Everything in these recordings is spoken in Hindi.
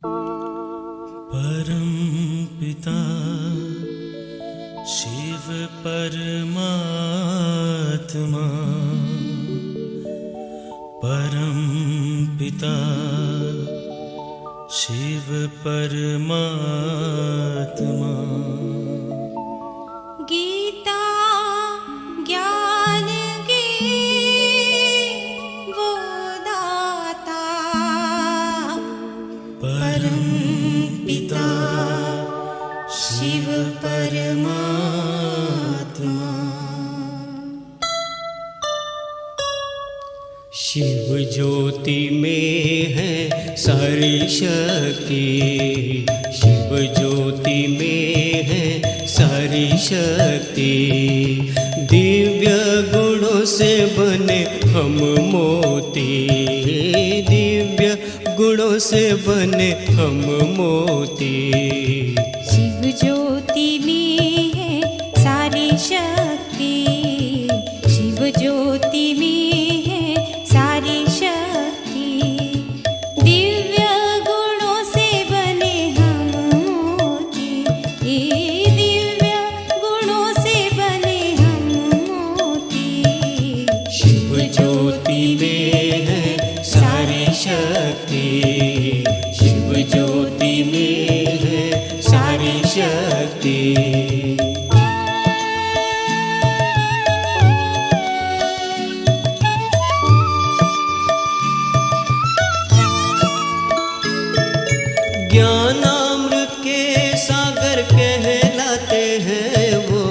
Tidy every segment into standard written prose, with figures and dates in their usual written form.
परम पिता शिव परमात्मा, परम पिता शिव परमात्मा। गीता ज्ञान की वो दाता, परम पिता शिव परमात्मा। शिव ज्योति में है सारी शक्ति, शिव ज्योति में है सारी शक्ति। दिव्य गुणों से बने हम मोती, दिव्य गुणों से बने हम मोती। शिव ज्योति में है सारी शक्ति, शिव ज्योति में है सारी शक्ति। दिव्य गुणों से बने हम मोती, ये दिव्य गुणों से बने हम मोती। शिव ज्योति में है सारी शक्ति, शिव ज्योति में है सारी शक्ति। ज्ञानामृत के सागर कहलाते हैं वो,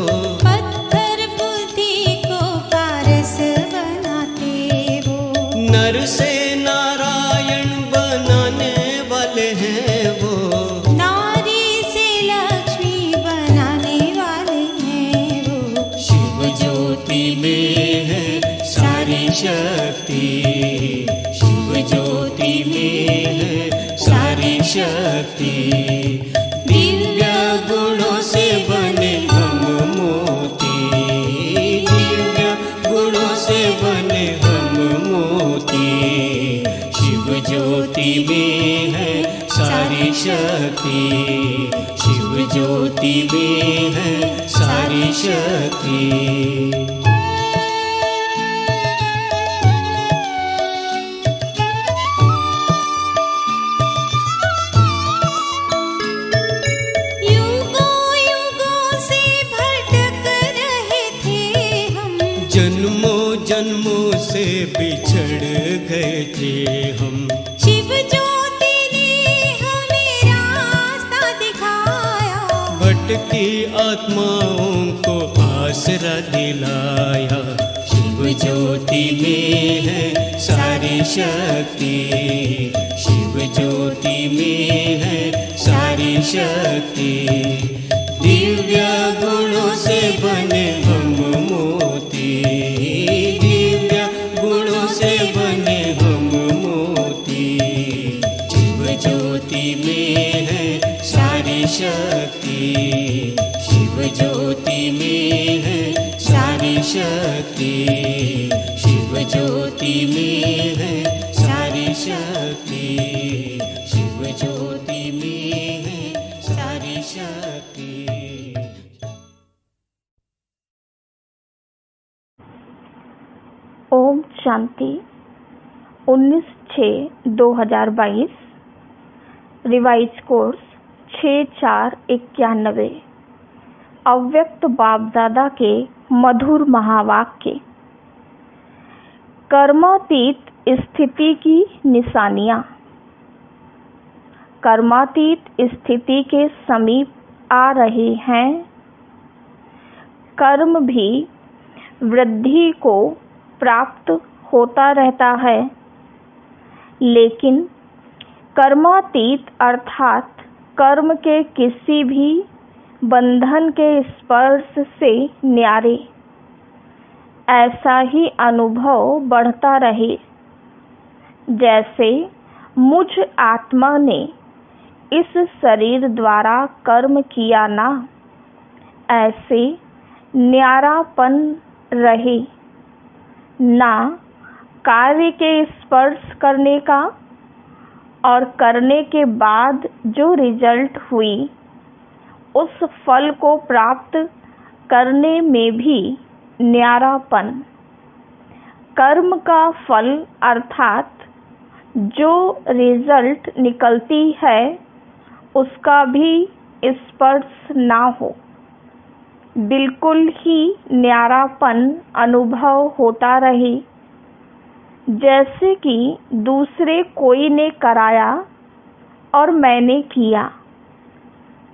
पत्थर बुद्धि को पारस बनाते वो। नर से नारायण बनाने वाले हैं वो, नारी से लक्ष्मी बनाने वाले हैं वो। शिव ज्योति में है सारी शक्ति, शिव ज्योति में है सारी शक्ति। दिव्य गुणों से बने हम मोती, दिव्य गुणों से बने हम मोती। शिव ज्योति में है सारी शक्ति, शिव ज्योति में है सारी शक्ति। युगों युगों से भटक रहे थे हम, जन्मों जन्मों से बिछड़ गए थे हम। शिव ज्योति ने हमें रास्ता दिखाया, भटकी आत्माओं को आसरा दिलाया। शिव ज्योति में है सारी शक्ति, शिव ज्योति में है सारी शक्ति। दिव्य गुणों से बने हम मोती, दिव्य गुणों से बने हम मोती। शिव ज्योति में है सारी शक्ति, शिव ज्योति में है सारी शक्ति। शिव ज्योति में है सारी शक्ति, शिव ज्योति में है सारी शक्ति। ओम शांति। 19/6/2022, revise course 6491। अव्यक्त बापदादा के मधुर महावाक्य। कर्मातीत स्थिति की निशानियाँ। कर्मातीत स्थिति के समीप आ रहे हैं। कर्म भी वृद्धि को प्राप्त होता रहता है, लेकिन कर्मातीत अर्थात कर्म के किसी भी बंधन के स्पर्श से न्यारे। ऐसा ही अनुभव बढ़ता रहे। जैसे मुझ आत्मा ने इस शरीर द्वारा कर्म किया ना, ऐसे न्यारापन रहे ना कार्य के स्पर्श करने का और करने के बाद जो रिजल्ट हुई उस फल को प्राप्त करने में भी न्यारापन। कर्म का फल अर्थात जो रिजल्ट निकलती है उसका भी स्पर्श ना हो, बिल्कुल ही न्यारापन अनुभव होता रहे, जैसे कि दूसरे कोई ने कराया और मैंने किया,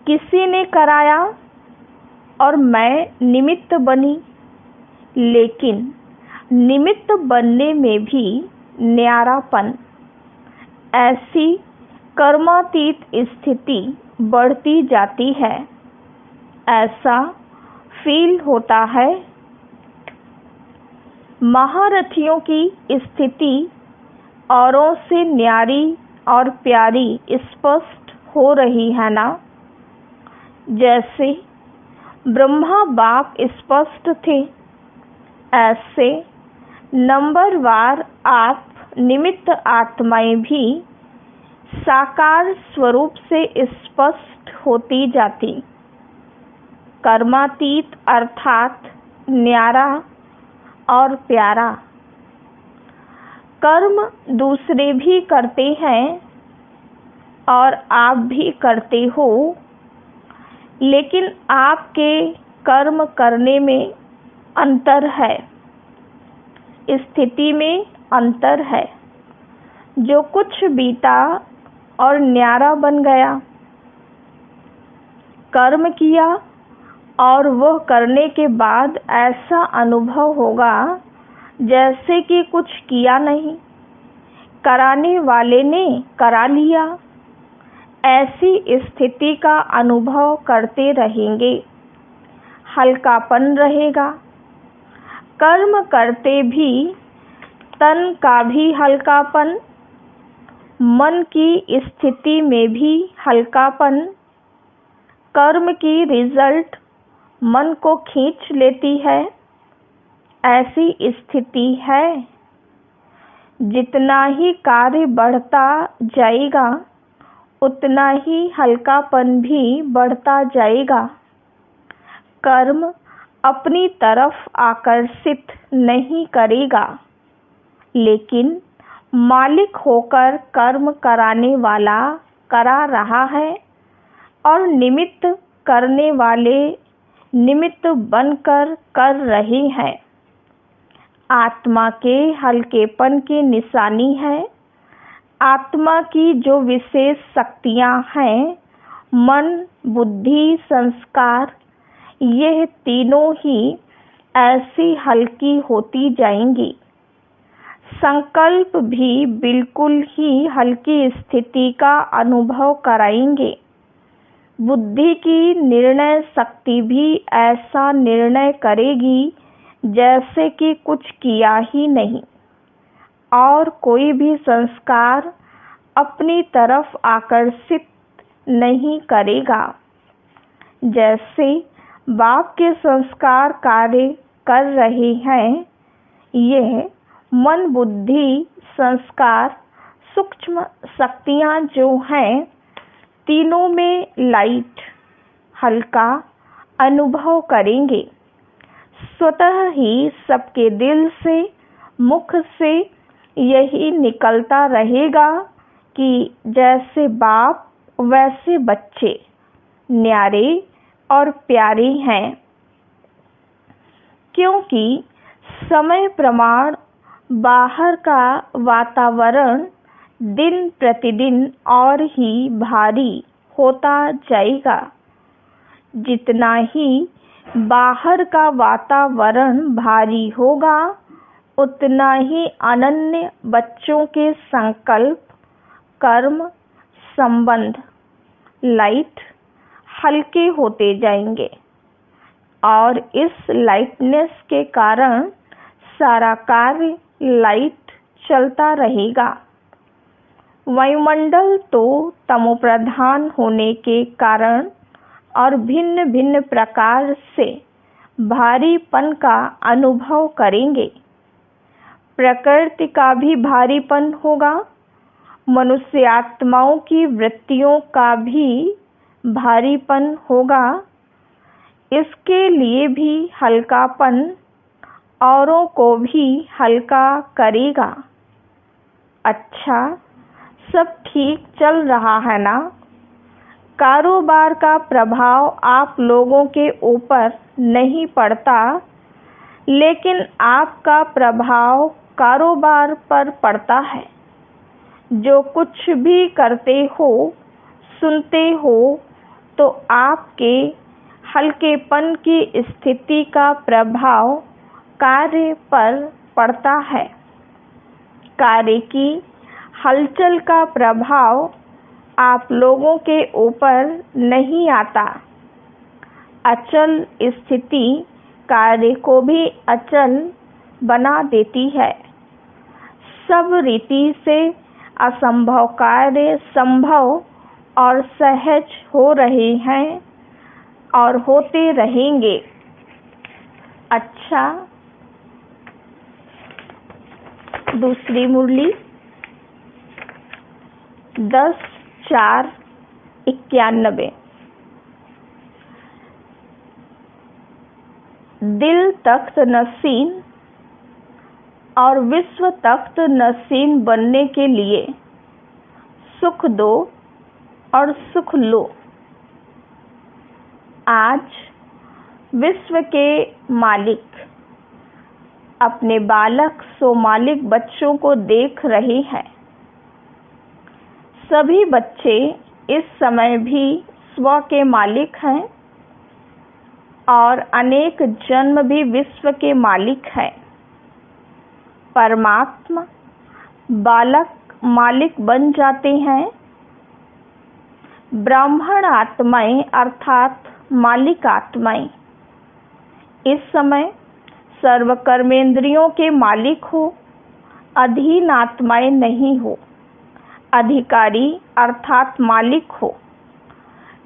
किसी ने कराया और मैं निमित्त बनी, लेकिन निमित्त बनने में भी न्यारापन। ऐसी कर्मातीत स्थिति बढ़ती जाती है। ऐसा फील होता है महारथियों की स्थिति औरों से न्यारी और प्यारी स्पष्ट हो रही है ना। जैसे ब्रह्मा बाप स्पष्ट थे, ऐसे नंबरवार आप निमित्त आत्माएं भी साकार स्वरूप से स्पष्ट होती जाती। कर्मातीत अर्थात न्यारा और प्यारा। कर्म दूसरे भी करते हैं और आप भी करते हो, लेकिन आपके कर्म करने में अंतर है, स्थिति में अंतर है। जो कुछ बीता और न्यारा बन गया, कर्म किया और वह करने के बाद ऐसा अनुभव होगा जैसे कि कुछ किया नहीं, कराने वाले ने करा लिया। ऐसी स्थिति का अनुभव करते रहेंगे, हल्कापन रहेगा। कर्म करते भी तन का भी हल्कापन, मन की स्थिति में भी हल्कापन। कर्म की रिजल्ट मन को खींच लेती है, ऐसी स्थिति है। जितना ही कार्य बढ़ता जाएगा उतना ही हल्कापन भी बढ़ता जाएगा। कर्म अपनी तरफ आकर्षित नहीं करेगा, लेकिन मालिक होकर कर्म कराने वाला करा रहा है और निमित्त करने वाले निमित्त बनकर कर रहे हैं। आत्मा के हल्केपन की निशानी है। आत्मा की जो विशेष शक्तियां हैं, मन, बुद्धि, संस्कार, यह तीनों ही ऐसी हल्की होती जाएंगी। संकल्प भी बिल्कुल ही हल्की स्थिति का अनुभव कराएंगे। बुद्धि की निर्णय शक्ति भी ऐसा निर्णय करेगी जैसे कि कुछ किया ही नहीं, और कोई भी संस्कार अपनी तरफ आकर्षित नहीं करेगा। जैसे बाप के संस्कार कार्य कर रहे हैं, यह मन, बुद्धि, संस्कार, सूक्ष्म शक्तियाँ जो हैं, तीनों में लाइट, हल्का अनुभव करेंगे। स्वतः ही सबके दिल से, मुख से यही निकलता रहेगा कि जैसे बाप वैसे बच्चे न्यारे और प्यारे हैं। क्योंकि समय प्रमाण बाहर का वातावरण दिन प्रतिदिन और ही भारी होता जाएगा। जितना ही बाहर का वातावरण भारी होगा, उतना ही अनन्य बच्चों के संकल्प, कर्म, संबंध, लाइट हल्के होते जाएंगे, और इस लाइटनेस के कारण सारा कार्य लाइट चलता रहेगा। वायुमंडल तो तमोप्रधान होने के कारण और भिन्न भिन्न प्रकार से भारीपन का अनुभव करेंगे। प्रकृति का भी भारीपन होगा, मनुष्य आत्माओं की वृत्तियों का भी भारीपन होगा। इसके लिए भी हल्कापन औरों को भी हल्का करेगा। अच्छा, सब ठीक चल रहा है ना? कारोबार का प्रभाव आप लोगों के ऊपर नहीं पड़ता, लेकिन आपका प्रभाव कारोबार पर पड़ता है। जो कुछ भी करते हो, सुनते हो, तो आपके हल्केपन की स्थिति का प्रभाव कार्य पर पड़ता है। कार्य की हलचल का प्रभाव आप लोगों के ऊपर नहीं आता। अचल स्थिति कार्य को भी अचल बना देती है। सब रीति से असंभव कार्य संभव और सहज हो रहे हैं और होते रहेंगे। अच्छा, दूसरी मुरली 10/4/91। दिल तख्त नशीन और विश्व तख्त नशीन बनने के लिए सुख दो और सुख लो। आज विश्व के मालिक अपने बालक सो मालिक बच्चों को देख रहे हैं। सभी बच्चे इस समय भी स्व के मालिक हैं और अनेक जन्म भी विश्व के मालिक हैं। परमात्मा बालक मालिक बन जाते हैं। ब्राह्मण आत्माएं अर्थात मालिक आत्माएं इस समय सर्व कर्मेंद्रियों के मालिक हो, अधीन आत्माएं नहीं हो। अधिकारी अर्थात मालिक हो,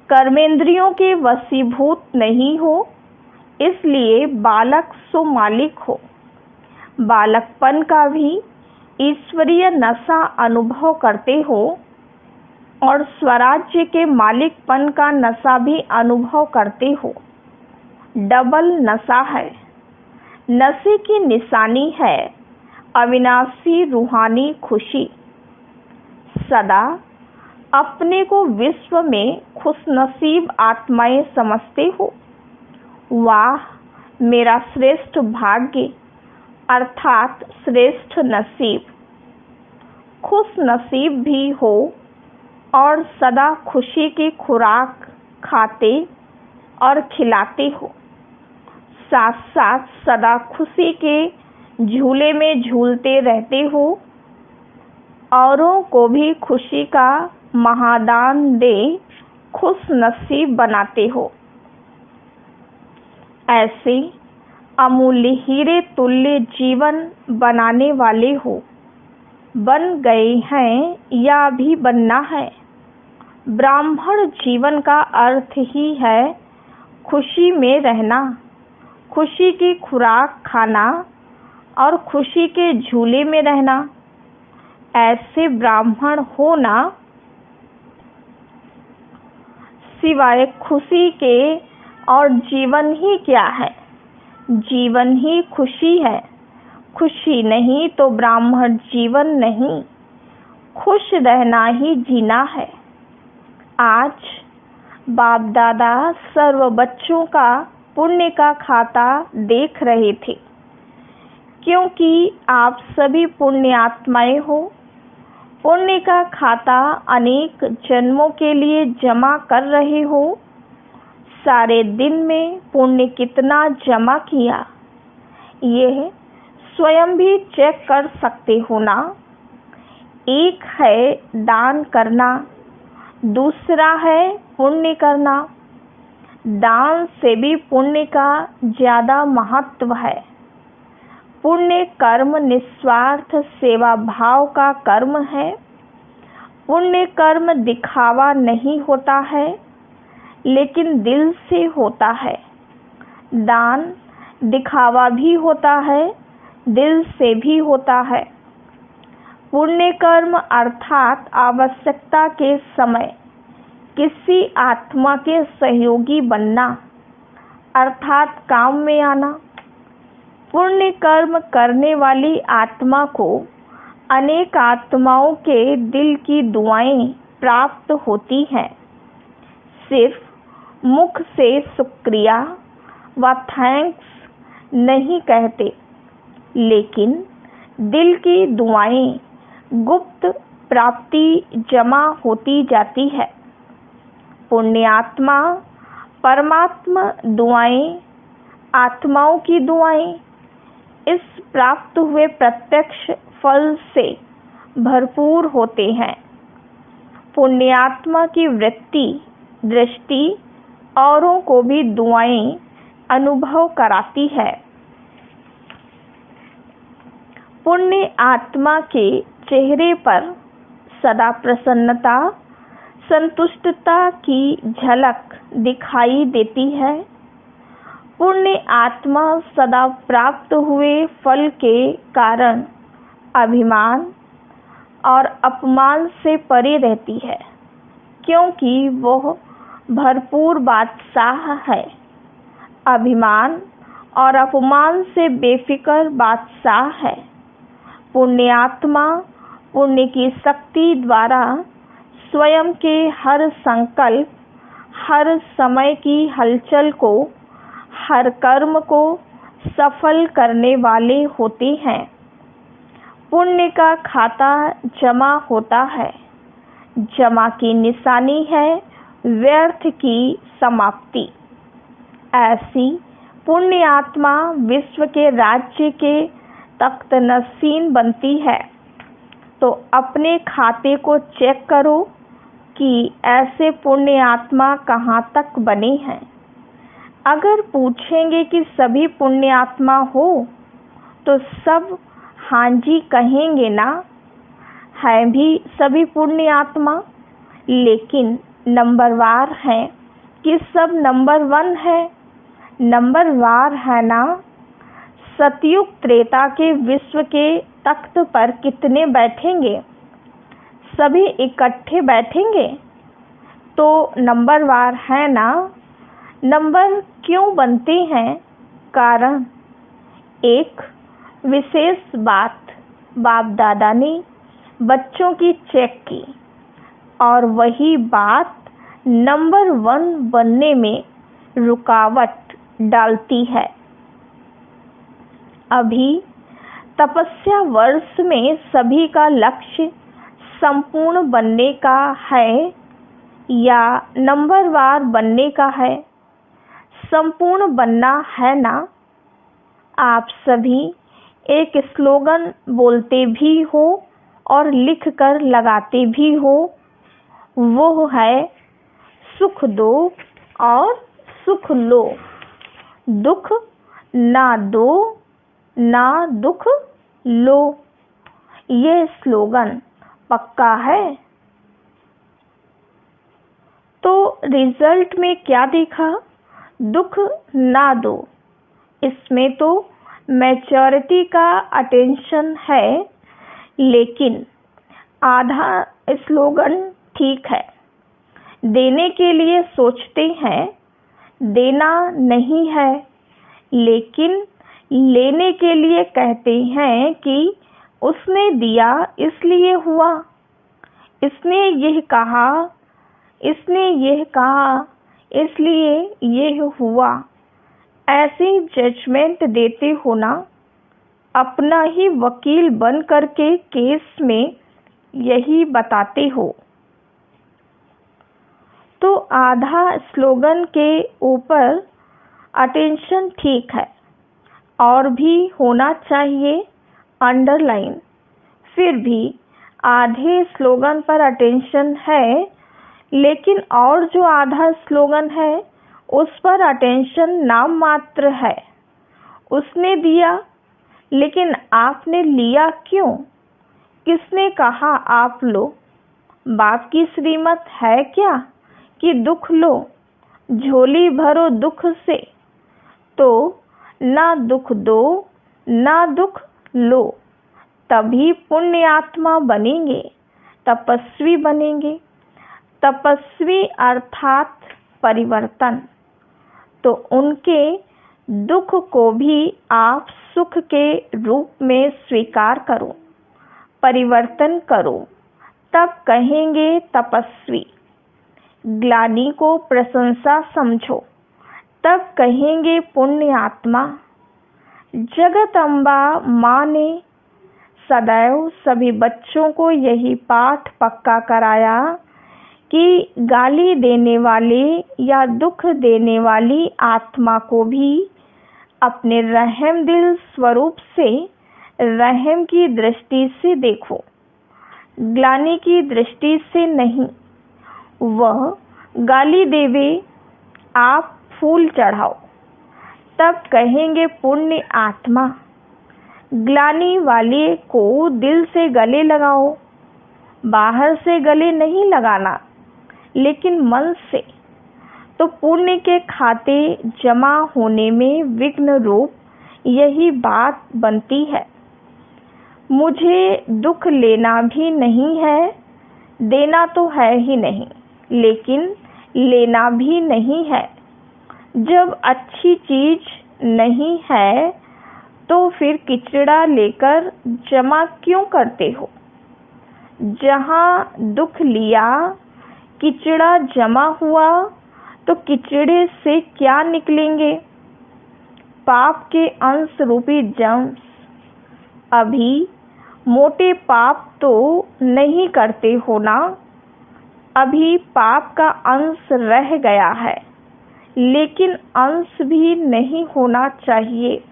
कर्मेंद्रियों के वशीभूत नहीं हो, इसलिए बालक सो मालिक हो। बालकपन का भी ईश्वरीय नशा अनुभव करते हो और स्वराज्य के मालिकपन का नशा भी अनुभव करते हो। डबल नशा है। नशे की निशानी है अविनाशी रूहानी खुशी। सदा अपने को विश्व में खुशनसीब आत्माएं समझते हो। वाह, मेरा श्रेष्ठ भाग्य अर्थात श्रेष्ठ नसीब। खुश नसीब भी हो और सदा खुशी की खुराक खाते और खिलाते हो। साथ साथ सदा खुशी के झूले में झूलते रहते हो। औरों को भी खुशी का महादान दे खुश नसीब बनाते हो। ऐसे अमूल्य हीरे तुल्य जीवन बनाने वाले हो। बन गए हैं या भी बनना है। ब्राह्मण जीवन का अर्थ ही है खुशी में रहना, खुशी की खुराक खाना और खुशी के झूले में रहना। ऐसे ब्राह्मण होना सिवाय खुशी के और जीवन ही क्या है? जीवन ही खुशी है। खुशी नहीं तो ब्राह्मण जीवन नहीं। खुश रहना ही जीना है। आज बाप दादा सर्व बच्चों का पुण्य का खाता देख रहे थे, क्योंकि आप सभी पुण्य आत्माएं हो। पुण्य का खाता अनेक जन्मों के लिए जमा कर रहे हो। सारे दिन में पुण्य कितना जमा किया, यह स्वयं भी चेक कर सकते हो ना। एक है दान करना, दूसरा है पुण्य करना। दान से भी पुण्य का ज़्यादा महत्व है। पुण्य कर्म निस्वार्थ सेवा भाव का कर्म है। पुण्य कर्म दिखावा नहीं होता है, लेकिन दिल से होता है। दान दिखावा भी होता है, दिल से भी होता है। पुण्य कर्म अर्थात आवश्यकता के समय किसी आत्मा के सहयोगी बनना अर्थात काम में आना। पुण्य कर्म करने वाली आत्मा को अनेक आत्माओं के दिल की दुआएं प्राप्त होती हैं। सिर्फ मुख से शुक्रिया व थैंक्स नहीं कहते, लेकिन दिल की दुआएं गुप्त प्राप्ति जमा होती जाती है। पुण्यात्मा परमात्मा दुआएं, आत्माओं की दुआएं इस प्राप्त हुए प्रत्यक्ष फल से भरपूर होते हैं। पुण्यात्मा की वृत्ति दृष्टि औरों को भी दुआएं अनुभव कराती है। पुण्य आत्मा के चेहरे पर सदा प्रसन्नता संतुष्टता की झलक दिखाई देती है। पुण्य आत्मा सदा प्राप्त हुए फल के कारण अभिमान और अपमान से परे रहती है, क्योंकि वह भरपूर बादशाह है। अभिमान और अपमान से बेफिक्र बादशाह है। पुण्यात्मा पुण्य की शक्ति द्वारा स्वयं के हर संकल्प, हर समय की हलचल को, हर कर्म को सफल करने वाले होते हैं। पुण्य का खाता जमा होता है। जमा की निशानी है व्यर्थ की समाप्ति। ऐसी पुण्य आत्मा विश्व के राज्य के तख्त नशीन बनती है। तो अपने खाते को चेक करो कि ऐसे पुण्य आत्मा कहाँ तक बने हैं। अगर पूछेंगे कि सभी पुण्य आत्मा हो तो सब हाँ जी कहेंगे ना। है भी सभी पुण्य आत्मा, लेकिन नंबरवार हैं कि सब नंबर 1 है। नंबरवार है ना। सतयुग त्रेता के विश्व के तख्त पर कितने बैठेंगे? सभी इकट्ठे बैठेंगे तो नंबरवार है ना। नंबर क्यों बनते हैं? कारण एक विशेष बात बाप दादा ने बच्चों की चेक की और वही बात नंबर 1 बनने में रुकावट डालती है। अभी तपस्या वर्ष में सभी का लक्ष्य संपूर्ण बनने का है या नंबरवार बनने का है? संपूर्ण बनना है ना। आप सभी एक स्लोगन बोलते भी हो और लिख कर लगाते भी हो, वो है सुख दो और सुख लो, दुख ना दो ना दुख लो। ये स्लोगन पक्का है। तो रिजल्ट में क्या देखा? दुख ना दो। इसमें तो मैच्योरिटी का अटेंशन है, लेकिन आधा स्लोगन ठीक है। देने के लिए सोचते हैं, देना नहीं है, लेकिन लेने के लिए कहते हैं कि उसने दिया इसलिए हुआ, इसने यह कहा, इसने यह कहा इसलिए यह हुआ। ऐसे जजमेंट देते हो ना। अपना ही वकील बन करके केस में यही बताते हो। तो आधा स्लोगन के ऊपर अटेंशन ठीक है, और भी होना चाहिए अंडरलाइन। फिर भी आधे स्लोगन पर अटेंशन है, लेकिन और जो आधा स्लोगन है उस पर अटेंशन नाम मात्र है। उसने दिया, लेकिन आपने लिया क्यों? किसने कहा आप लो? बाप की श्रीमत है क्या कि दुख लो, झोली भरो दुख से? तो ना दुख दो ना दुख लो। तभी पुण्य आत्मा बनेंगे, तपस्वी बनेंगे। तपस्वी अर्थात परिवर्तन। तो उनके दुख को भी आप सुख के रूप में स्वीकार करो, परिवर्तन करो, तब कहेंगे तपस्वी। ग्लानि को प्रशंसा समझो, तब कहेंगे पुण्य आत्मा। जगदम्बा माँ ने सदैव सभी बच्चों को यही पाठ पक्का कराया कि गाली देने वाले या दुख देने वाली आत्मा को भी अपने रहम दिल स्वरूप से रहम की दृष्टि से देखो, ग्लानि की दृष्टि से नहीं। वह गाली देवे, आप फूल चढ़ाओ, तब कहेंगे पुण्य आत्मा। ग्लानि वाले को दिल से गले लगाओ, बाहर से गले नहीं लगाना, लेकिन मन से। तो पुण्य के खाते जमा होने में विघ्न रूप यही बात बनती है। मुझे दुख लेना भी नहीं है, देना तो है ही नहीं, लेकिन लेना भी नहीं है। जब अच्छी चीज नहीं है तो फिर किचड़ा लेकर जमा क्यों करते हो? जहाँ दुख लिया, किचड़ा जमा हुआ, तो किचड़े से क्या निकलेंगे? पाप के अंश रूपी जम्स। अभी मोटे पाप तो नहीं करते हो ना, अभी पाप का अंश रह गया है, लेकिन अंश भी नहीं होना चाहिए।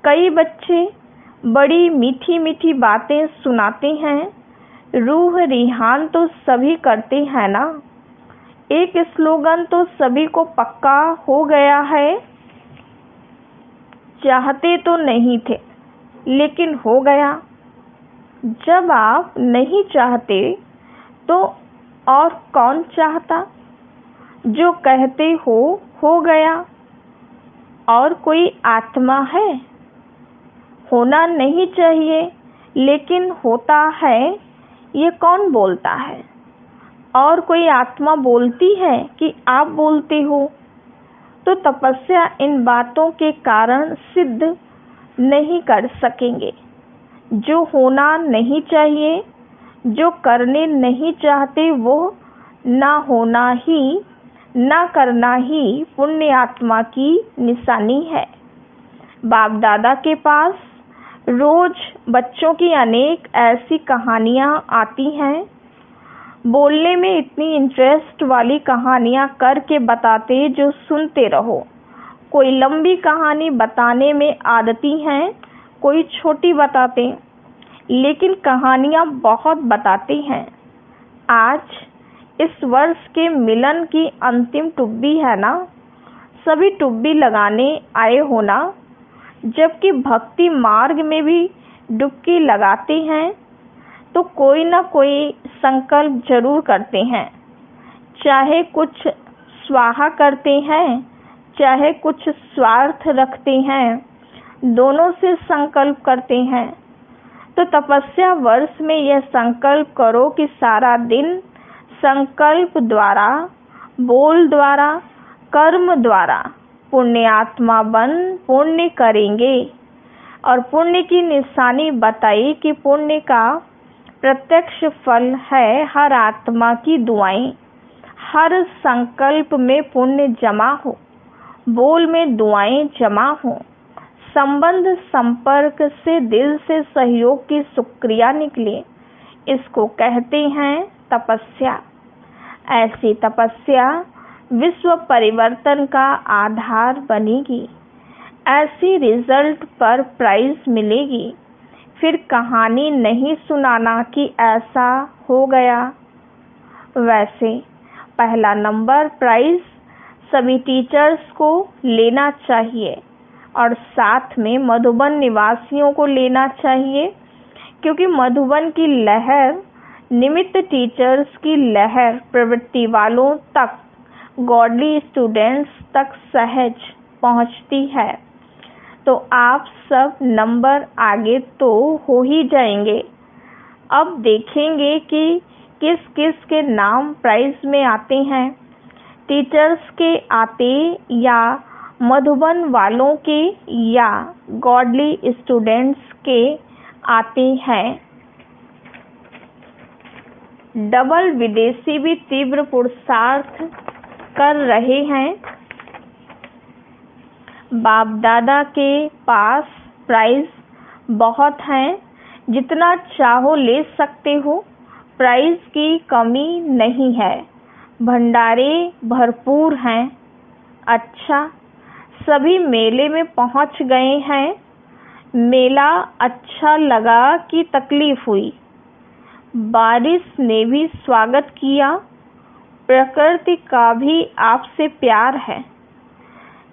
कई बच्चे बड़ी मीठी मीठी बातें सुनाते हैं, रूह रिहान तो सभी करते हैं ना। एक स्लोगन तो सभी को पक्का हो गया है, चाहते तो नहीं थे लेकिन हो गया। जब आप नहीं चाहते तो और कौन चाहता? जो कहते हो गया। और कोई आत्मा है? होना नहीं चाहिए लेकिन होता है, ये कौन बोलता है? और कोई आत्मा बोलती है कि आप बोलते हो? तो तपस्या इन बातों के कारण सिद्ध नहीं कर सकेंगे। जो होना नहीं चाहिए, जो करने नहीं चाहते, वो ना होना ही, ना करना ही पुण्य आत्मा की निशानी है। बाप दादा के पास रोज बच्चों की अनेक ऐसी कहानियाँ आती हैं। बोलने में इतनी इंटरेस्ट वाली कहानियाँ करके बताते जो सुनते रहो। कोई लंबी कहानी बताने में आदती हैं, कोई छोटी बताते, लेकिन कहानियाँ बहुत बताते हैं। आज इस वर्ष के मिलन की अंतिम टुब्बी है ना, सभी टुब्बी लगाने आए हो ना। जबकि भक्ति मार्ग में भी डुबकी लगाते हैं तो कोई ना कोई संकल्प जरूर करते हैं, चाहे कुछ स्वाहा करते हैं, चाहे कुछ स्वार्थ रखते हैं, दोनों से संकल्प करते हैं। तो तपस्या वर्ष में यह संकल्प करो कि सारा दिन संकल्प द्वारा, बोल द्वारा, कर्म द्वारा पुण्य आत्मा बन पुण्य करेंगे। और पुण्य की निशानी बताई कि पुण्य का प्रत्यक्ष फल है हर आत्मा की दुआएं। हर संकल्प में पुण्य जमा हो, बोल में दुआएं जमा हो, संबंध संपर्क से दिल से सहयोग की शुक्रिया निकले। इसको कहते हैं तपस्या। ऐसी तपस्या विश्व परिवर्तन का आधार बनेगी। ऐसी रिजल्ट पर प्राइज मिलेगी। फिर कहानी नहीं सुनाना कि ऐसा हो गया। वैसे पहला नंबर प्राइज सभी टीचर्स को लेना चाहिए और साथ में मधुबन निवासियों को लेना चाहिए, क्योंकि मधुबन की लहर निमित्त टीचर्स की लहर प्रवृत्ति वालों तक, गॉडली स्टूडेंट्स तक सहज पहुंचती है। तो आप सब नंबर आगे तो हो ही जाएंगे। अब देखेंगे कि किस किस के नाम प्राइज में आते हैं। टीचर्स के आते या मधुबन वालों के या गॉडली स्टूडेंट्स के आते हैं। डबल विदेशी भी तीव्र पुरुषार्थ कर रहे हैं। बाप दादा के पास प्राइज बहुत हैं, जितना चाहो ले सकते हो, प्राइज की कमी नहीं है, भंडारे भरपूर हैं। अच्छा, सभी मेले में पहुंच गए हैं। मेला अच्छा लगा कि तकलीफ हुई? बारिश ने भी स्वागत किया। प्रकृति का भी आपसे प्यार है।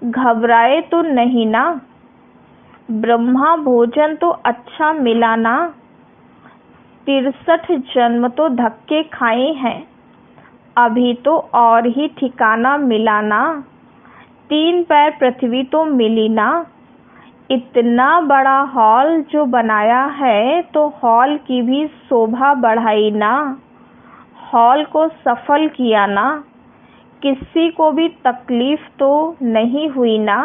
घबराए तो नहीं ना? ब्रह्मा भोजन तो अच्छा मिला ना? 63 जन्म तो धक्के खाए हैं, अभी तो और ही ठिकाना मिला ना? 3 पैर पृथ्वी तो मिली ना? इतना बड़ा हॉल जो बनाया है तो हॉल की भी शोभा बढ़ाई ना? हॉल को सफल किया ना? किसी को भी तकलीफ तो नहीं हुई ना?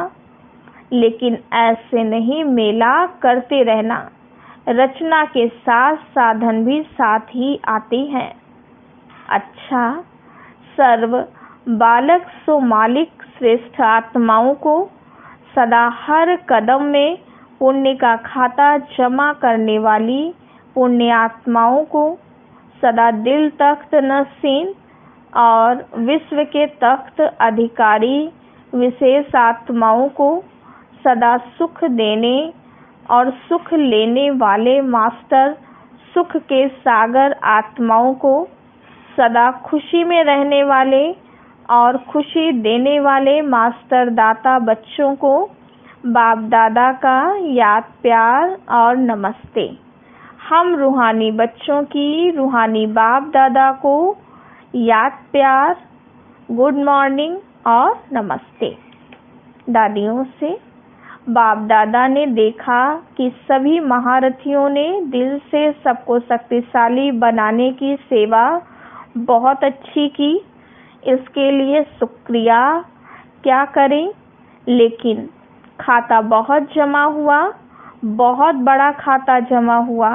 लेकिन ऐसे नहीं मेला करते रहना। रचना के साथ साधन भी साथ ही आते हैं। अच्छा, सर्व बालक सो मालिक श्रेष्ठ आत्माओं को सदा हर कदम में पुण्य का खाता जमा करने वाली पुण्य आत्माओं को सदा दिल तख्त नसीन और विश्व के तख्त अधिकारी विशेष आत्माओं को सदा सुख देने और सुख लेने वाले मास्टर सुख के सागर आत्माओं को सदा खुशी में रहने वाले और खुशी देने वाले मास्टर दाता बच्चों को बाप दादा का याद प्यार और नमस्ते। हम रूहानी बच्चों की रूहानी बाप दादा को याद प्यार, गुड मॉर्निंग और नमस्ते। दादियों से बाप दादा ने देखा कि सभी महारथियों ने दिल से सबको शक्तिशाली बनाने की सेवा बहुत अच्छी की। इसके लिए शुक्रिया क्या करें, लेकिन खाता बहुत जमा हुआ, बहुत बड़ा खाता जमा हुआ।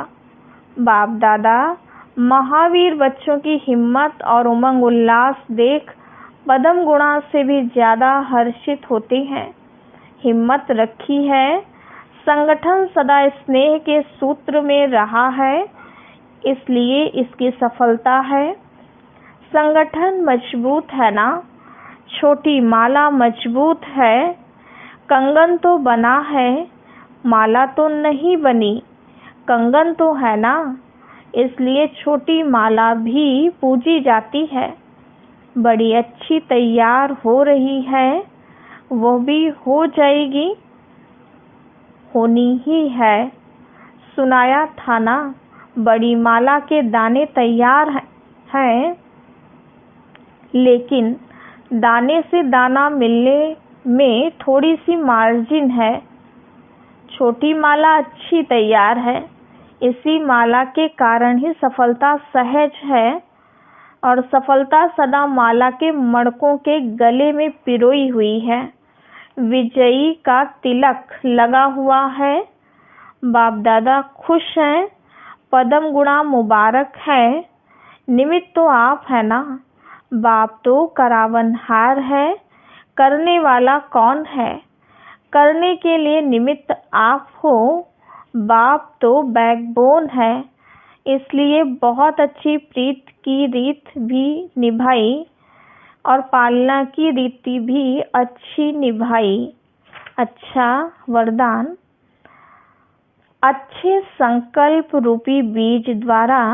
बाप दादा महावीर बच्चों की हिम्मत और उमंग उल्लास देख पदम गुणा से भी ज़्यादा हर्षित होते हैं। हिम्मत रखी है, संगठन सदा स्नेह के सूत्र में रहा है, इसलिए इसकी सफलता है। संगठन मजबूत है ना? छोटी माला मजबूत है। कंगन तो बना है, माला तो नहीं बनी। कंगन तो है ना, इसलिए छोटी माला भी पूजी जाती है। बड़ी अच्छी तैयार हो रही है, वो भी हो जाएगी, होनी ही है। सुनाया था ना, बड़ी माला के दाने तैयार हैं, लेकिन दाने से दाना मिलने में थोड़ी सी मार्जिन है। छोटी माला अच्छी तैयार है, इसी माला के कारण ही सफलता सहज है और सफलता सदा माला के मणकों के गले में पिरोई हुई है। विजयी का तिलक लगा हुआ है। बाप दादा खुश हैं, पदम गुणा मुबारक है। निमित्त तो आप है ना? बाप तो करावनहार है, करने वाला कौन है? करने के लिए निमित्त आप हो। बाप तो बैकबोन है, इसलिए बहुत अच्छी प्रीत की रीत भी निभाई और पालना की रीति भी अच्छी निभाई। अच्छा वरदान, अच्छे संकल्प रूपी बीज द्वारा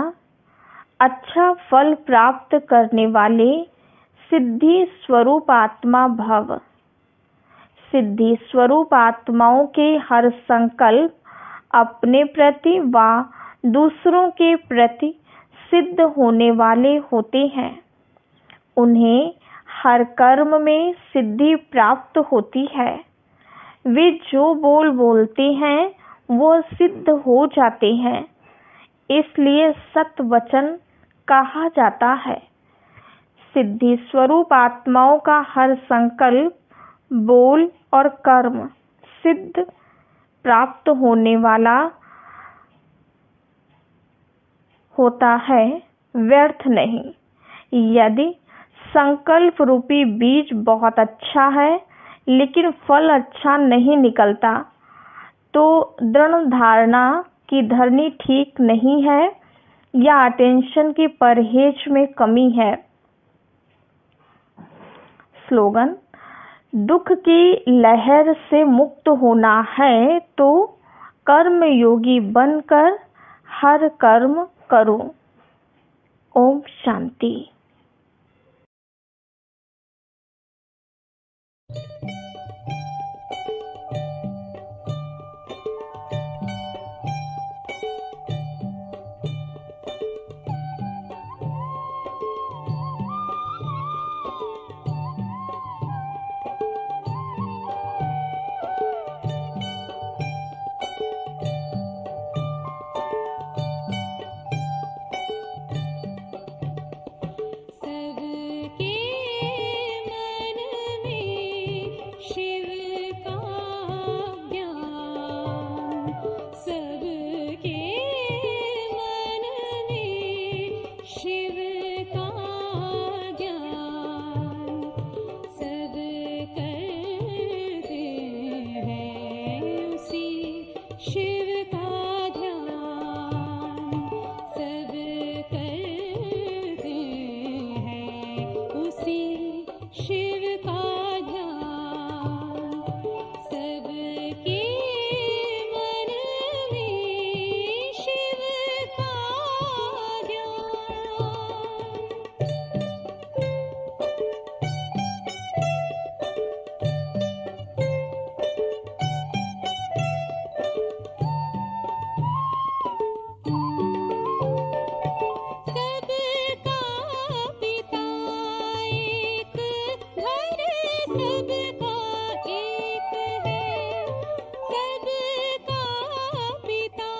अच्छा फल प्राप्त करने वाले सिद्धि स्वरूप आत्मा भव। सिद्धि स्वरूप आत्माओं के हर संकल्प अपने प्रति व दूसरों के प्रति सिद्ध होने वाले होते हैं। उन्हें हर कर्म में सिद्धि प्राप्त होती है। वे जो बोल बोलते हैं वो सिद्ध हो जाते हैं, इसलिए सत वचन कहा जाता है। सिद्धि स्वरूप आत्माओं का हर संकल्प, बोल और कर्म सिद्ध प्राप्त होने वाला होता है, व्यर्थ नहीं। यदि संकल्प रूपी बीज बहुत अच्छा है लेकिन फल अच्छा नहीं निकलता, तो दृढ़ धारणा की धरनी ठीक नहीं है या अटेंशन की परहेज में कमी है। स्लोगन: दुख की लहर से मुक्त होना है तो कर्म योगी बनकर हर कर्म करो। ओम शांति। सबके मन में शिव का ज्ञान, सबके मन में शिव का ज्ञान, सब करते हैं उसी शिव का ध्यान, सब करते हैं उसी शिव का ध्यान, सबके मन में शिव का ध्यान। सबका पिता एक घर, सबका एक है, सबका पिता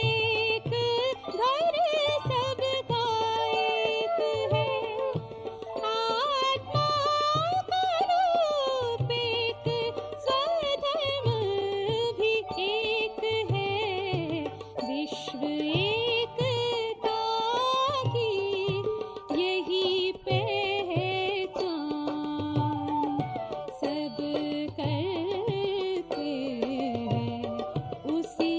एक घर, सबका एक है, आत्मा का रूप एक, स्वधर्म भी एक है, विश्व एकता की यही पहचान, सब करते हैं उसी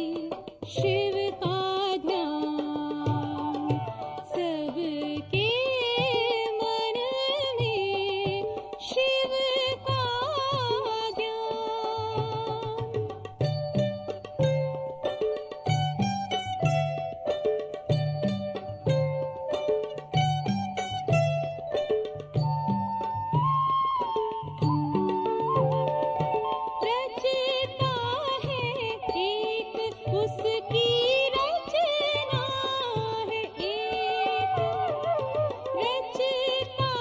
शिव का ध्यान, सबके मन में शिव का ज्ञान। रचता है एक, उसकी रचना है एक, रचता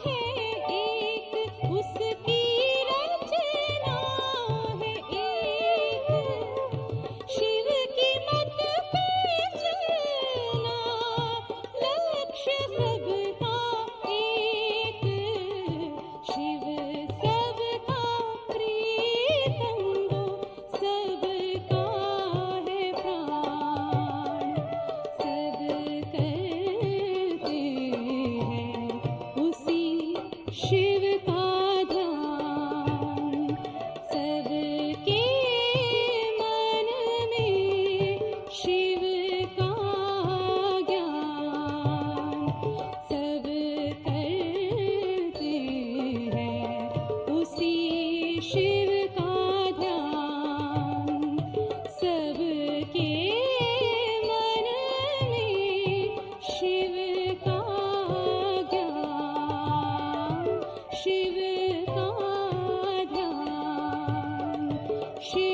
है एक, उसकी रचना है एक, शिव की मत पे चलना, लक्ष्य सबका एक, शिव सबका प्रीतम वो, सबका है प्राण, सब करते हैं उसी शिव का ध्यान, सबके मन में शिव का ज्ञान, सब करते हैं उसी शिव का ध्यान, सबके मन में शिव का ज्ञान, शिव का ध्यान, शिव